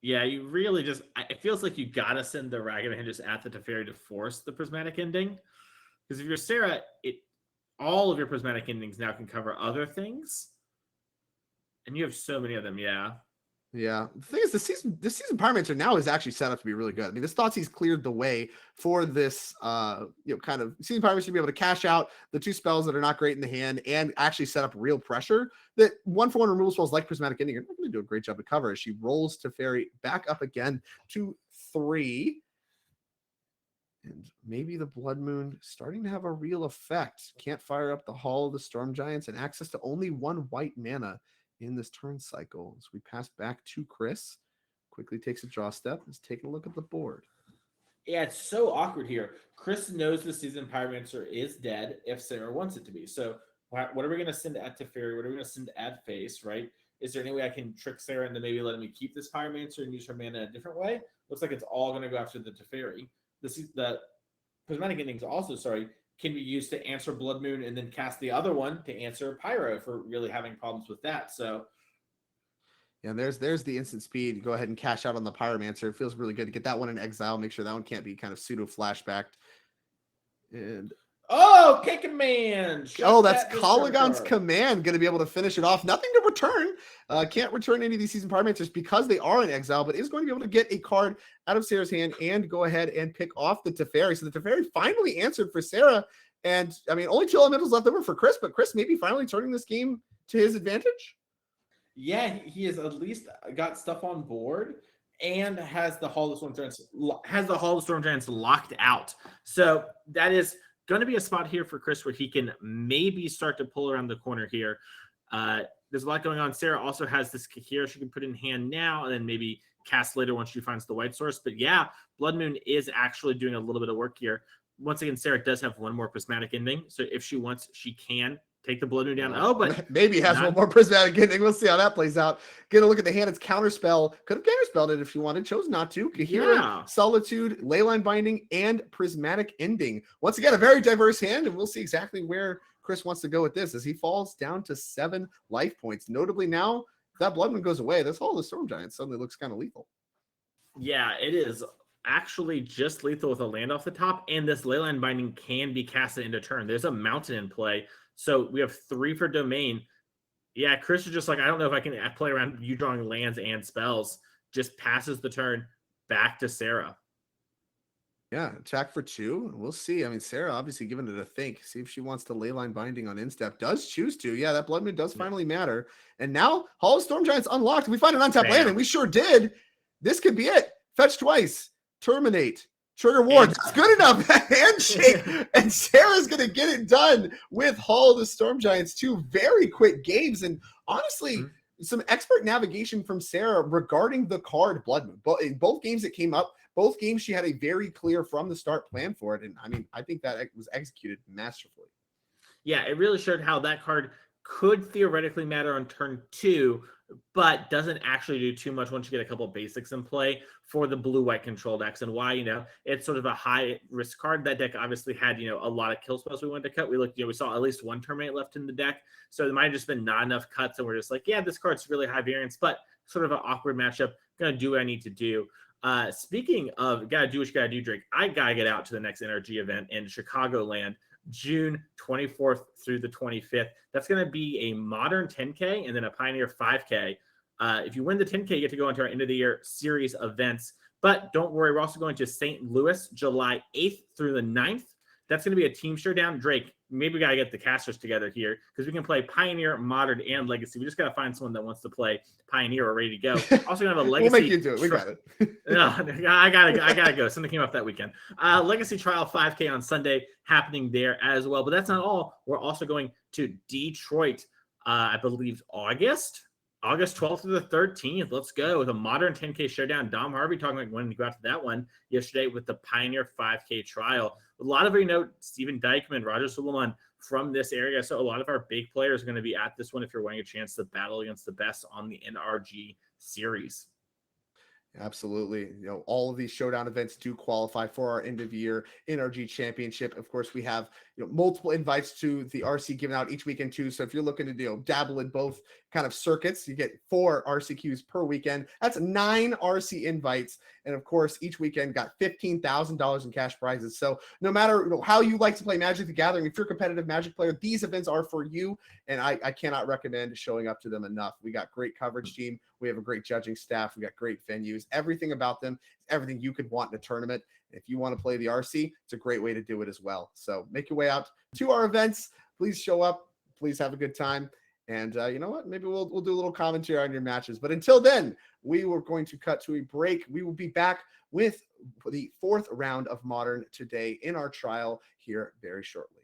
Yeah, you really just, it feels like you got to send the Ragavan just at the Teferi to force the Prismatic Ending. Because if you're Sarah, all of your Prismatic Endings now can cover other things. And you have so many of them, yeah. Yeah. The thing is, the season Pyromancer now is actually set up to be really good. I mean, this Thoughtseize cleared the way for this, kind of Season Pyromancer to be able to cash out the 2 spells that are not great in the hand and actually set up real pressure. That 1-for-1 removal spells like Prismatic Ending are not going to do a great job of cover as she rolls Teferi back up again to 3. And maybe the Blood Moon starting to have a real effect. Can't fire up the Hall of the Storm Giants and access to only 1 white mana in this turn cycle. So we pass back to Chris. Quickly takes a draw step. Let's take a look at the board. Yeah, it's so awkward here. Chris knows the Seasoned Pyromancer is dead if Sarah wants it to be. So what are we going to send at Teferi? What are we going to send at face, right? Is there any way I can trick Sarah into maybe letting me keep this Pyromancer and use her mana a different way? Looks like it's all going to go after the Teferi. The Prismatic Endings also, can be used to answer Blood Moon and then cast the other one to answer Pyro if we're really having problems with that. So, yeah, there's the instant speed. Go ahead and cash out on the Pyromancer. It feels really good to get that one in exile. Make sure that one can't be kind of pseudo flashbacked. And Oh, Kick Man. Oh, that's Colligon's Command going to be able to finish it off. Nothing to return. Can't return any of these Seasoned Pyromancers because they are in exile, but is going to be able to get a card out of Sarah's hand and go ahead and pick off the Teferi. So the Teferi finally answered for Sarah. And I mean, only 2 elementals left over for Chris, but Chris maybe finally turning this game to his advantage. Yeah, he has at least got stuff on board and has the Hall of Storm Giants locked out. So that is going to be a spot here for Chris where he can maybe start to pull around the corner here. There's a lot going on. Sarah also has this here she can put in hand now and then maybe cast later once she finds the white source. But yeah, Blood Moon is actually doing a little bit of work here. Once again, Sarah does have one more prismatic ending. So if she wants, she can take the Blood Moon down. Oh, but maybe has one more prismatic ending. We'll see how that plays out. Get a look at the hand. It's Counterspell. Could have Counterspelled it if she wanted. Chose not to. Kahira, Solitude, Leyline Binding, and Prismatic Ending. Once again, a very diverse hand, and we'll see exactly where Chris wants to go with this as he falls down to 7 life points. Notably now, if that Blood Moon goes away, this Hall of the Storm Giants suddenly looks kind of lethal. Yeah, it is actually just lethal with a land off the top, and this Leyline Binding can be casted into turn. There's a mountain in play. So we have 3 for Domain. Yeah, Chris is just like, I don't know if I can play around you drawing lands and spells. Just passes the turn back to Sarah. Yeah, attack for 2. We'll see. I mean, Sarah obviously giving it a think. See if she wants to Leyline Binding on instep. Does choose to. Yeah, that Blood Moon does finally matter. And now Hall of Storm Giants unlocked. We find an untapped land, and we sure did. This could be it. Fetch twice. Terminate. Trigger Ward. That's good enough. Handshake. And Sarah's going to get it done with Hall of the Storm Giants. 2 very quick games. And honestly, some expert navigation from Sarah regarding the card Blood Moon. But in both games it came up, both games she had a very clear from the start plan for it. And I mean, I think that was executed masterfully. Yeah, it really showed how that card could theoretically matter on turn 2, but doesn't actually do too much once you get a couple of basics in play for the blue-white control decks, and why, it's sort of a high-risk card. That deck obviously had, a lot of kill spells we wanted to cut. We looked, we saw at least 1 terminate left in the deck, so there might have just been not enough cuts, and we're just like, yeah, this card's really high variance, but sort of an awkward matchup. Gonna do what I need to do. Speaking of gotta do what you gotta do, Drake, I gotta get out to the next NRG event in Chicagoland, June 24th through the 25th. That's going to be a Modern 10K and then a Pioneer 5K. If you win the 10K, you get to go into our end of the year series events. But don't worry, we're also going to St. Louis, July 8th through the 9th. That's going to be a team showdown. Drake, maybe we got to get the casters together here because we can play Pioneer, Modern, and Legacy. We just got to find someone that wants to play Pioneer or ready to go. Also going to have a Legacy. We'll make you do it. We got it. No, I gotta go. Something came up that weekend. Legacy Trial 5K on Sunday happening there as well. But that's not all. We're also going to Detroit, I believe August 12th through the 13th. Let's go with a Modern 10K showdown. Dom Harvey talking about wanting to go out to that one yesterday with the Pioneer 5K trial. A lot of you Stephen Dykeman, Roger Suleiman from this area. So a lot of our big players are going to be at this one if you're wanting a chance to battle against the best on the NRG series. Absolutely. All of these showdown events do qualify for our end of year NRG championship. Of course, we have multiple invites to the RC given out each weekend too. So if you're looking to dabble in both kind of circuits, you get 4 RCQs per weekend. That's 9 RC invites. And of course, each weekend got $15,000 in cash prizes. So no matter how you like to play Magic the Gathering, if you're a competitive Magic player, these events are for you. And I cannot recommend showing up to them enough. We got great coverage team. We have a great judging staff. We got great venues. Everything about them, everything you could want in a tournament. If you want to play the RC, it's a great way to do it as well. So make your way out to our events. Please show up. Please have a good time. And you know what? Maybe we'll do a little commentary on your matches. But until then, we were going to cut to a break. We will be back with the 4th round of Modern today in our trial here very shortly.